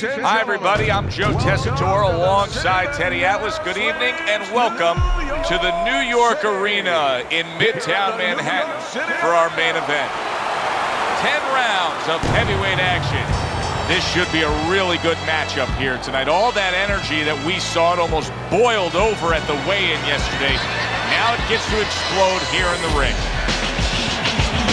Hi, everybody. I'm Joe Tessitore alongside Teddy Atlas. Good evening and welcome to the New York Arena in Midtown Manhattan for our main event. 10 rounds of heavyweight action. This should be a really good matchup here tonight. All that energy that we saw, it almost boiled over at the weigh-in yesterday. Now it gets to explode here in the ring.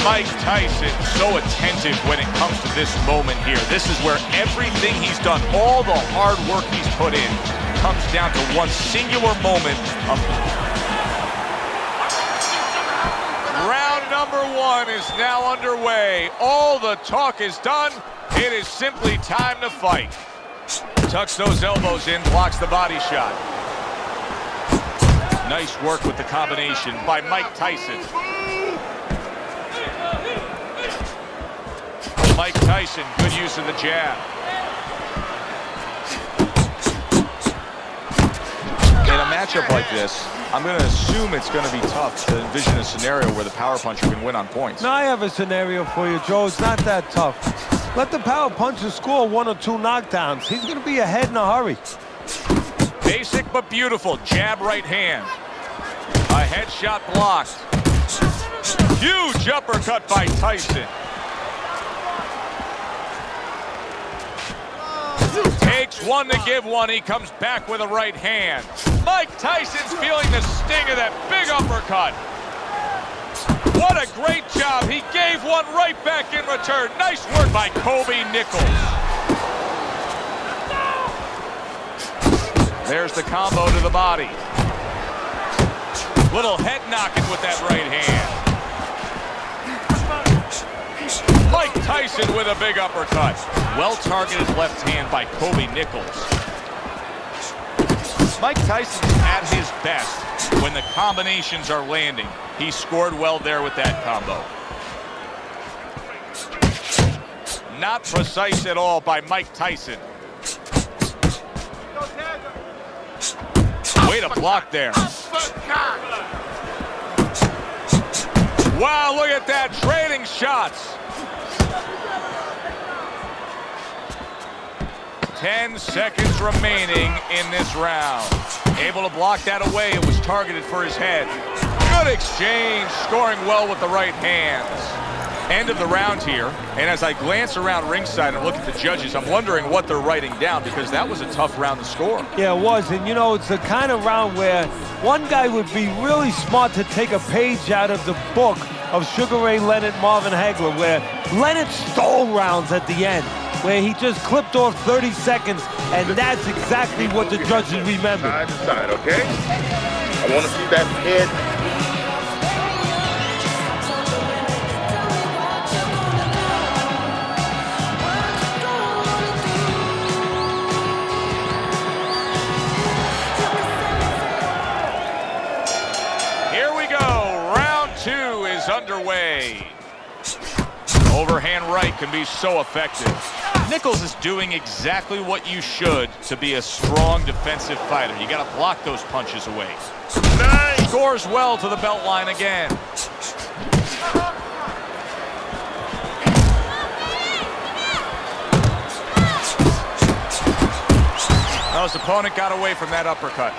Mike Tyson, so attentive when it comes to this moment here. This is where everything he's done, all the hard work he's put in, comes down to one singular moment of... Round number one is now underway. All the talk is done. It is simply time to fight. Tucks those elbows in, blocks the body shot. Nice work with the combination by Mike Tyson. Mike Tyson, good use of the jab. In a matchup like this, I'm going to assume it's going to be tough to envision a scenario where the power puncher can win on points. Now I have a scenario for you, Joe. It's not that tough. Let the power puncher score 1 or 2 knockdowns. He's going to be ahead in a hurry. Basic but beautiful. Jab right hand. A headshot blocked. Huge uppercut by Tyson. Takes one to give one. He comes back with a right hand. Mike Tyson's feeling the sting of that big uppercut. What a great job. He gave one right back in return. Nice work by Kobe Nichols. There's the combo to the body. Little head knocking with that right hand. Mike Tyson with a big uppercut. Well-targeted left hand by Kobe Nichols. Mike Tyson's at his best when the combinations are landing. He scored well there with that combo. Not precise at all by Mike Tyson. Way to block there. Wow, look at that, trading shots. 10 seconds remaining in this round. Able to block that away. It was targeted for his head. Good exchange, scoring well with the right hands. End of the round here, and as I glance around ringside and look at the judges, I'm wondering what they're writing down, because that was a tough round to score. Yeah, it was, and you know, it's the kind of round where one guy would be really smart to take a page out of the book of Sugar Ray Leonard, Marvin Hagler, where Leonard stole rounds at the end, where he just clipped off 30 seconds, and that's exactly what the judges remember. Side to side, okay? I want to see that head. Here we go. Round 2 is underway. Overhand right can be so effective. Nichols is doing exactly what you should to be a strong defensive fighter. You got to block those punches away. Nice. Scores well to the belt line again. Now his opponent got away from that uppercut.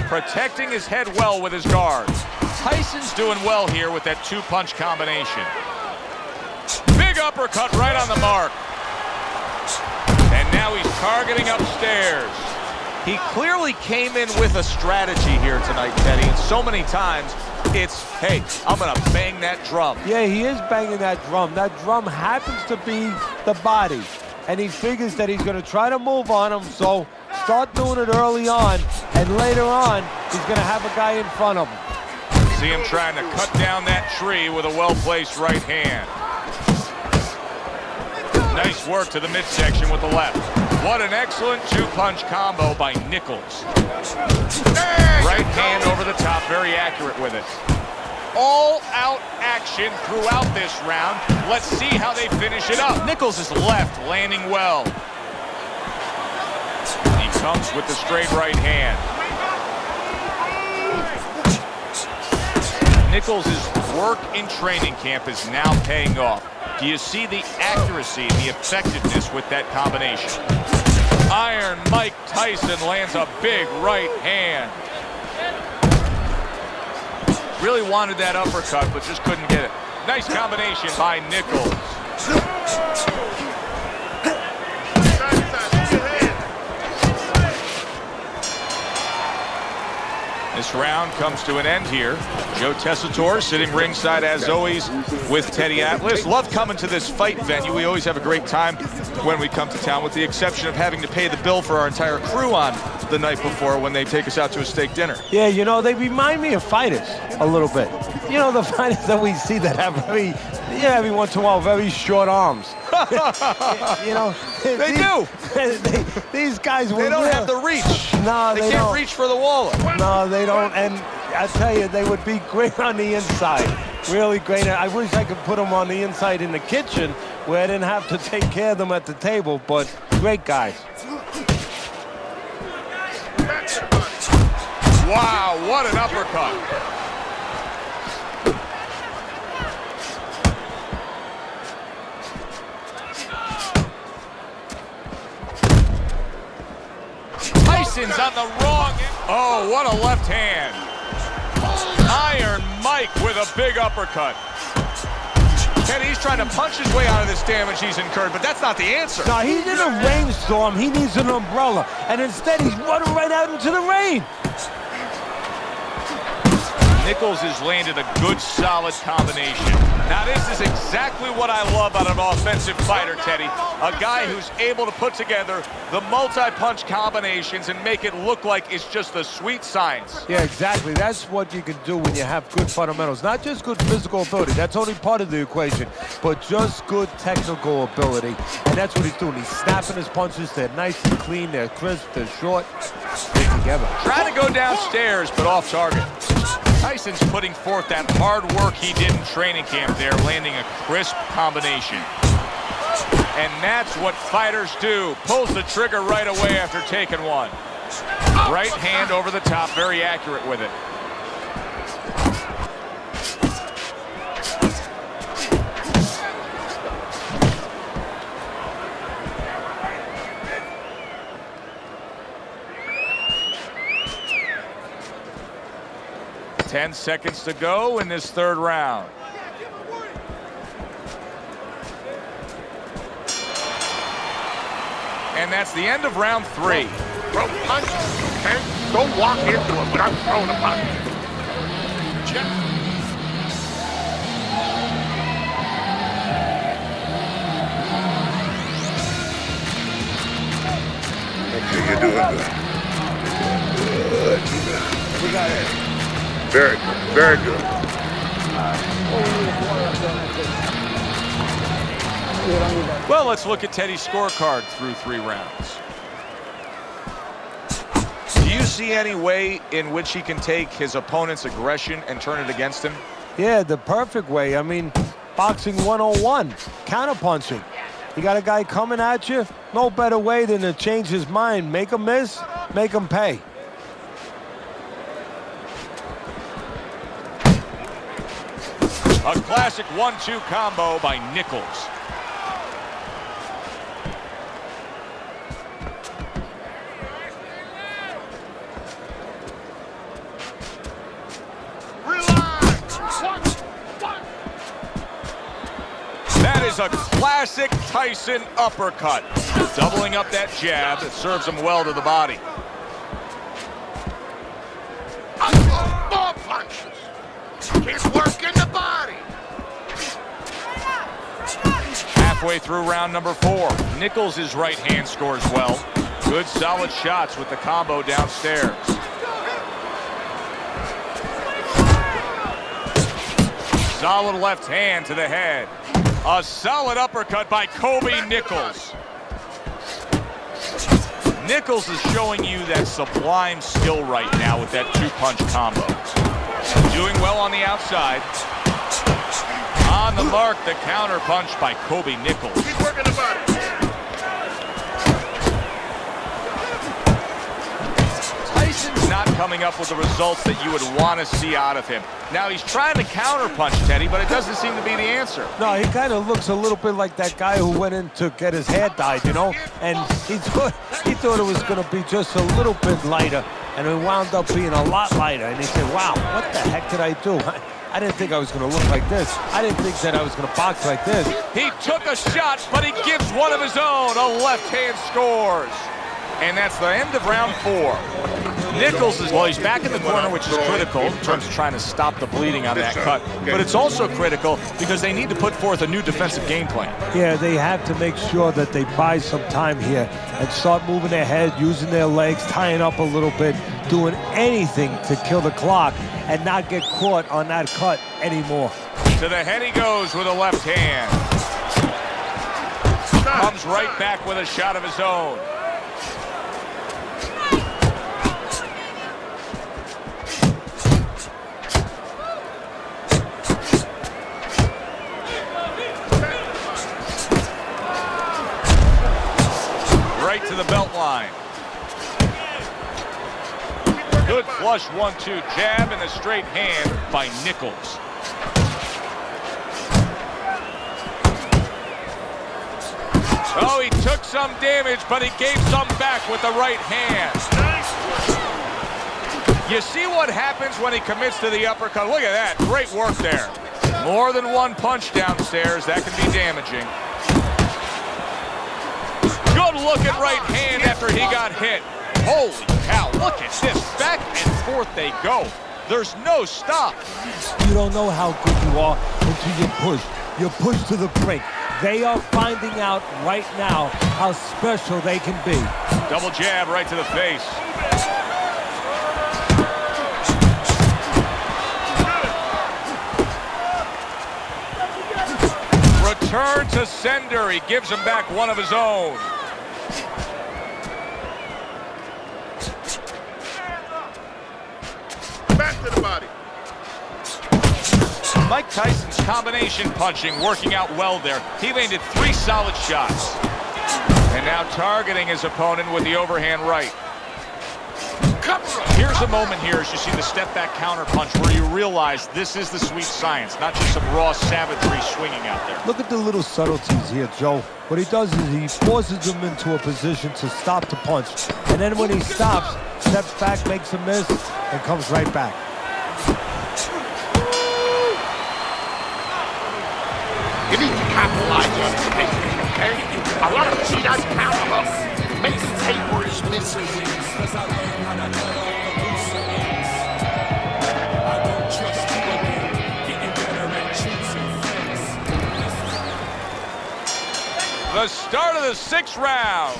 Protecting his head well with his guards. Tyson's doing well here with that 2-punch combination. Big uppercut right on the mark. And now he's targeting upstairs. He clearly came in with a strategy here tonight, Teddy. And so many times, it's, hey, I'm going to bang that drum. Yeah, he is banging that drum. That drum happens to be the body. And he figures that he's going to try to move on him, so start doing it early on. And later on, he's going to have a guy in front of him. See him trying to cut down that tree with a well-placed right hand. Nice work to the midsection with the left. What an excellent 2-punch combo by Nichols. Right hand over the top, very accurate with it. All-out action throughout this round. Let's see how they finish it up. Nichols is left, landing well. He comes with the straight right hand. Nichols' work in training camp is now paying off. Do you see the accuracy and the effectiveness with that combination? Iron Mike Tyson lands a big right hand. Really wanted that uppercut, but just couldn't get it. Nice combination by Nichols. This round comes to an end here. Joe Tessitore sitting ringside as always with Teddy Atlas. Love coming to this fight venue. We always have a great time when we come to town, with the exception of having to pay the bill for our entire crew on the night before when they take us out to a steak dinner. Yeah, you know, they remind me of fighters a little bit. You know, the fighters that we see that have every once in a while, very short arms. You know, They do. These guys They don't have the reach. No, They can't don't. reach for the wallet. No, they don't. And I tell you, they would be great on the inside. Really great. I wish I could put them on the inside in the kitchen where I didn't have to take care of them at the table, but great guys. Wow, what an uppercut. Tyson's on the wrong end. Oh, what a left hand. Iron Mike with a big uppercut. Teddy, he's trying to punch his way out of this damage he's incurred, but that's not the answer. No, he's in a rainstorm. He needs an umbrella. And instead, he's running right out into the rain. Nichols has landed a good, solid combination. Now, this is exactly what I love out of an offensive fighter, Teddy. A guy who's able to put together the multi-punch combinations and make it look like it's just the sweet science. Yeah, exactly. That's what you can do when you have good fundamentals. Not just good physical ability. That's only part of the equation. But just good technical ability. And that's what he's doing. He's snapping his punches. They're nice and clean. They're crisp. They're short. They're together. Trying to go downstairs, but off target. Tyson's putting forth that hard work he did in training camp there, landing a crisp combination. And that's what fighters do. Pulls the trigger right away after taking one. Right hand over the top, very accurate with it. Ten seconds to go in this third round. And that's the end of round 3. Throw punches, okay? Don't walk into it without throwing a punch. Check. Okay, you're doing good. Good. We got it. Very good. Very good. Well, let's look at Teddy's scorecard through 3 rounds. Do you see any way in which he can take his opponent's aggression and turn it against him? Yeah, the perfect way. I mean, boxing 101, counterpunching. You got a guy coming at you, no better way than to change his mind. Make him miss, make him pay. A classic 1-2 combo by Nichols. That is a classic Tyson uppercut. Doubling up that jab that serves him well to the body. More punches. It's working the body. Halfway through round number 4. Nichols' right hand scores well. Good solid shots with the combo downstairs. Solid left hand to the head. A solid uppercut by Kobe Nichols. Nichols is showing you that sublime skill right now with that 2-punch combo. Doing well on the outside. On the mark, the counter punch by Kobe Nichols. Keep working the body. Tyson's not not coming up with the results that you would want to see out of him. Now, he's trying to counterpunch, Teddy, but it doesn't seem to be the answer. No, he kind of looks a little bit like that guy who went in to get his hair dyed, you know? And he thought it was going to be just a little bit lighter, and it wound up being a lot lighter. And he said, wow, what the heck did I do? I didn't think I was going to look like this. I didn't think that I was going to box like this. He took a shot, but he gives one of his own. A left hand scores. And that's the end of round 4. Nichols is, well, he's back in the corner, which is critical in terms of trying to stop the bleeding on that cut. But it's also critical because they need to put forth a new defensive game plan. Yeah, they have to make sure that they buy some time here and start moving their head, using their legs, tying up a little bit, doing anything to kill the clock and not get caught on that cut anymore. To the head he goes with a left hand. Comes right back with a shot of his own. Right to the belt line. Good flush 1-2 jab and a straight hand by Nichols. Oh, he took some damage, but he gave some back with the right hand. You see what happens when he commits to the uppercut? Look at that. Great work there. More than one punch downstairs. That can be damaging. Good looking right hand after he got hit. Holy cow, look at this. Back and forth they go. There's no stop. You don't know how good you are until you push. You push to the brink. They are finding out right now how special they can be. Double jab right to the face. Return to sender. He gives him back one of his own. Back to the body. Mike Tyson's combination punching working out well there. He landed 3 solid shots. And now targeting his opponent with the overhand right. Here's a moment here as you see the step back counter punch where you realize this is the sweet science, not just some raw savagery swinging out there. Look at the little subtleties here, Joe. What he does is he forces him into a position to stop the punch. And then when he stops, steps back, makes a miss, and comes right back. You need to capitalize on spacing, okay? A lot of cheetahs power up. Make the taper is missing. The start of the 6th round.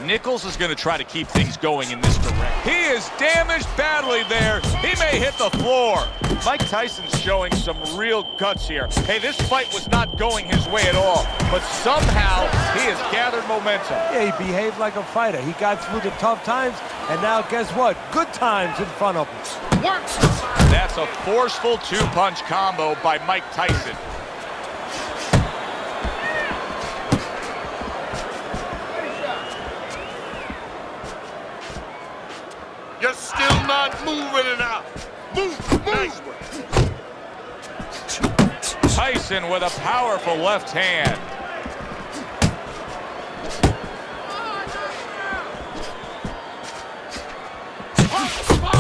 Nichols is going to try to keep things going in this direction. He is damaged badly there. He may hit the floor. Mike Tyson's showing some real guts here. Hey, this fight was not going his way at all, but somehow he has gathered momentum. Yeah, he behaved like a fighter. He got through the tough times, and now guess what? Good times in front of him. Work. That's a forceful 2-punch combo by Mike Tyson. You're still not moving enough. Move. Nice work. Tyson with a powerful left hand.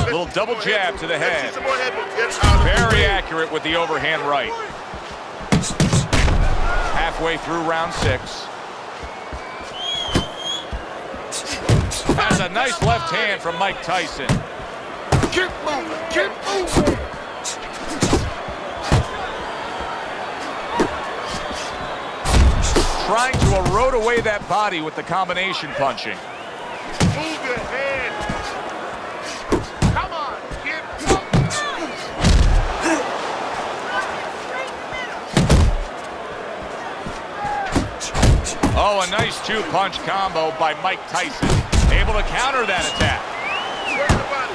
Little double jab to the head. Very accurate with the overhand right. Halfway through round 6. That's a nice left hand from Mike Tyson. Keep moving. Keep moving. Trying to erode away that body with the combination punching. Move your head. Come on. Get Oh, a nice 2-punch combo by Mike Tyson. Able to counter that attack. Work the body.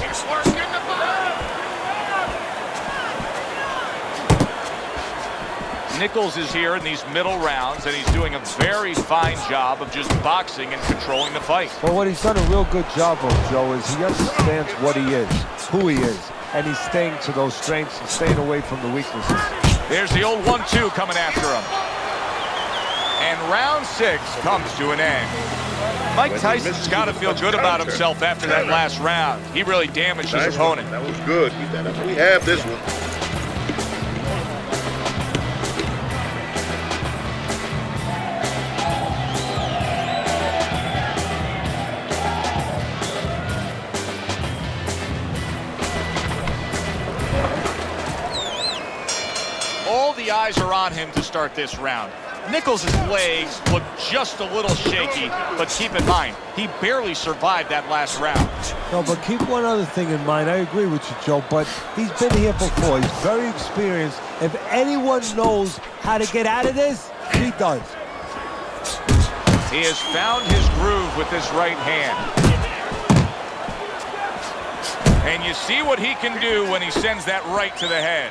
Keep working the body. Nichols is here in these middle rounds, and he's doing a very fine job of just boxing and controlling the fight. Well, what he's done a real good job of, Joe, is he understands what he is, who he is, and he's staying to those strengths and staying away from the weaknesses. There's the old 1-2 coming after him. And round 6 comes to an end. Mike Tyson's got to feel good about himself after that last round. He really damaged his opponent. That was good. We have this one. All the eyes are on him to start this round. Nichols' legs look just a little shaky, but keep in mind, he barely survived that last round. No, but keep one other thing in mind. I agree with you, Joe, but he's been here before. He's very experienced. If anyone knows how to get out of this, he does. He has found his groove with this right hand. And you see what he can do when he sends that right to the head.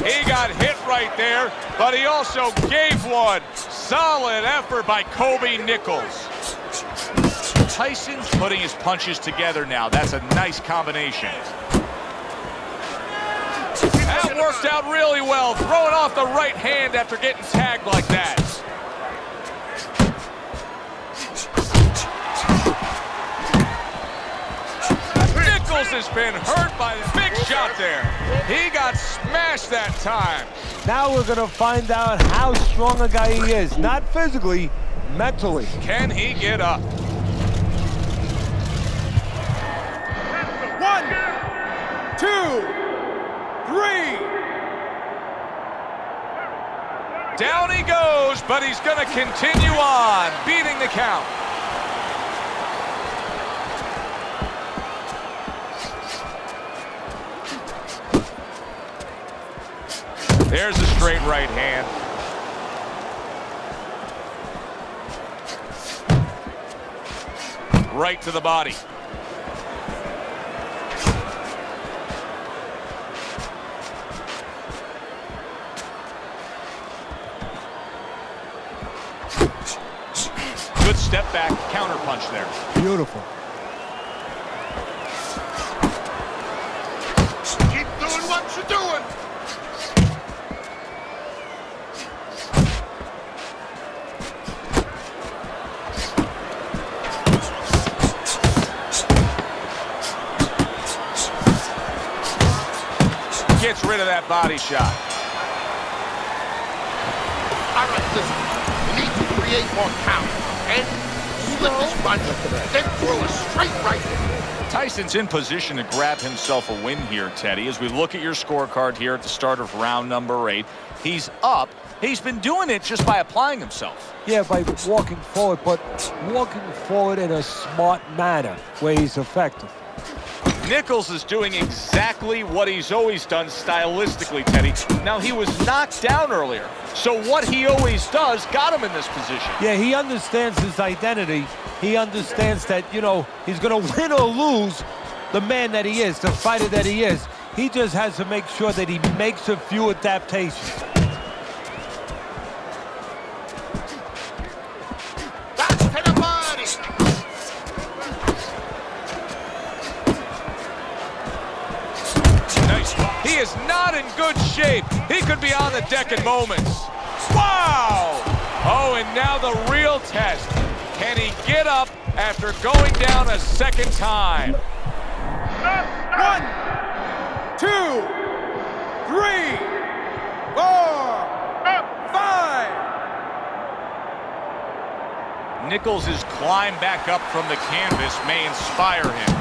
He got hit right there, but he also gave one. Solid effort by Kobe Nichols. Tyson's putting his punches together now. That's a nice combination. That worked out really well, throwing off the right hand after getting tagged like that. Nichols has been hurt by the big shot there. He got smashed that time. Now we're going to find out how strong a guy he is. Not physically, mentally. Can he get up? 1, 2, 3. Down he goes, but he's going to continue on, beating the count. There's a straight right hand. Right to the body. Good step back, counter punch there. Beautiful. Keep doing what you're doing. Gets rid of that body shot. All right, listen. You need to create more count. And slip his punch, then throw a straight right. Tyson's in position to grab himself a win here, Teddy. As we look at your scorecard here at the start of round number 8, he's up. He's been doing it just by applying himself. Yeah, by walking forward, but walking forward in a smart manner where he's effective. Nichols is doing exactly what he's always done stylistically, Teddy. Now, he was knocked down earlier, so what he always does got him in this position. Yeah, he understands his identity. He understands that, you know, he's going to win or lose the man that he is, the fighter that he is. He just has to make sure that he makes a few adaptations. That's to the body. Nice. He is not in good shape. He could be on the deck in moments. Wow! Oh, and now the real test. Can he get up after going down a second time? 1, 2, 3, 4, 5. Nichols' climb back up from the canvas may inspire him.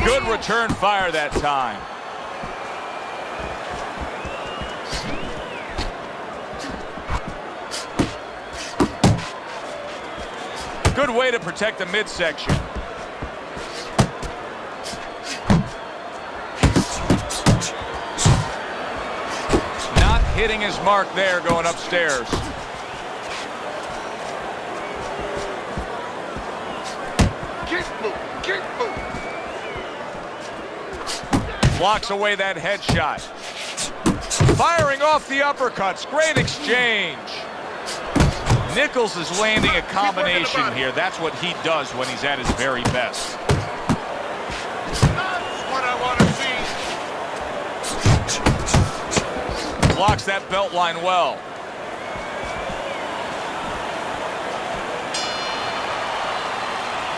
Good return fire that time. Good way to protect the midsection. Not hitting his mark there going upstairs. Keep moving. Keep moving. Blocks away that headshot. Firing off the uppercuts. Great exchange. Nichols is landing a combination here. That's what he does when he's at his very best. That's what I want to see. Blocks that belt line well.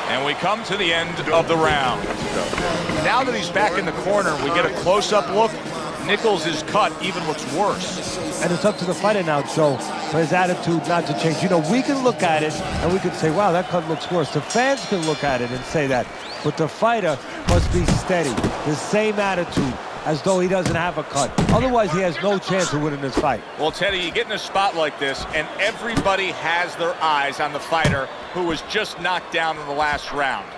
And we come to the end of the round. Now that he's back in the corner, we get a close-up look. Nichols' cut even looks worse. And it's up to the fighter now, Joe, for his attitude not to change. You know, we can look at it and we can say, wow, that cut looks worse. The fans can look at it and say that. But the fighter must be steady, the same attitude, as though he doesn't have a cut. Otherwise, he has no chance of winning this fight. Well, Teddy, you get in a spot like this, and everybody has their eyes on the fighter who was just knocked down in the last round.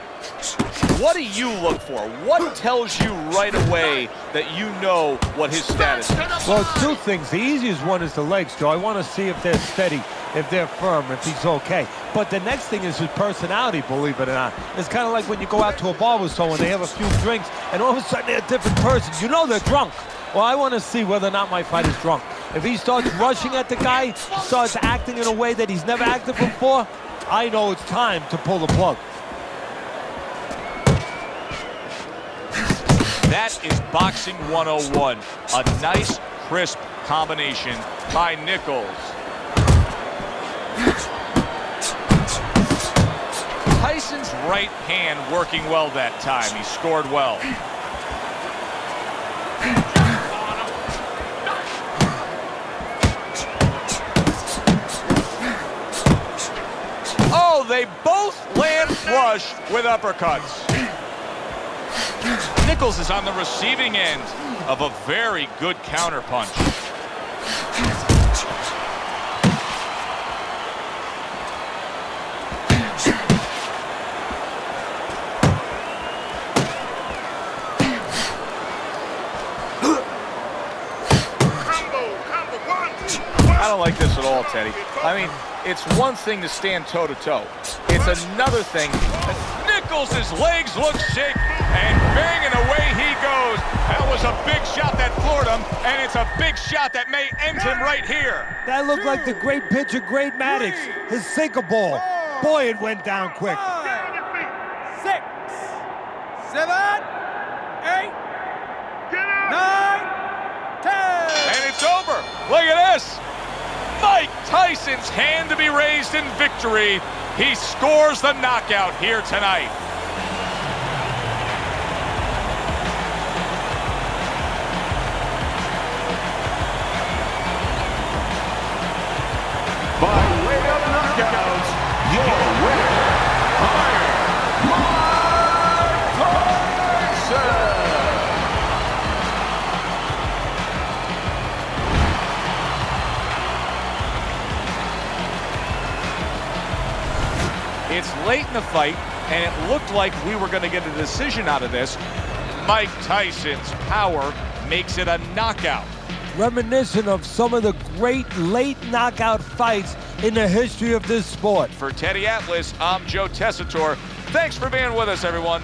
What do you look for? What tells you right away that you know what his status is? Well, it's two things. The easiest one is the legs, Joe. I want to see if they're steady, if they're firm, if he's okay. But the next thing is his personality, believe it or not. It's kind of like when you go out to a bar with someone, they have a few drinks, and all of a sudden they're a different person. You know they're drunk. Well, I want to see whether or not my fighter's drunk. If he starts rushing at the guy, starts acting in a way that he's never acted before, I know it's time to pull the plug. That is Boxing 101. A nice, crisp combination by Nichols. Tyson's right hand working well that time. He scored well. Oh, they both land flush with uppercuts. Nichols is on the receiving end of a very good counterpunch. I don't like this at all, Teddy. I mean, it's one thing to stand toe-to-toe. It's another thing. Nichols' legs look shaky, and banging away he goes. That was a big shot that floored him, and it's a big shot that may end him right here. That looked like the great pitcher, Great Maddox, his sinker ball. Boy, it went down quick. 6, 7, 8, 9, 10. And it's over. Look at this. Mike Tyson's hand to be raised in victory. He scores the knockout here tonight. By way of knockout, your winner, Mike Tyson. It's late in the fight, and it looked like we were going to get a decision out of this. Mike Tyson's power makes it a knockout. Reminiscent of some of the great late knockout fights in the history of this sport. For Teddy Atlas, I'm Joe Tessitore. Thanks for being with us, everyone.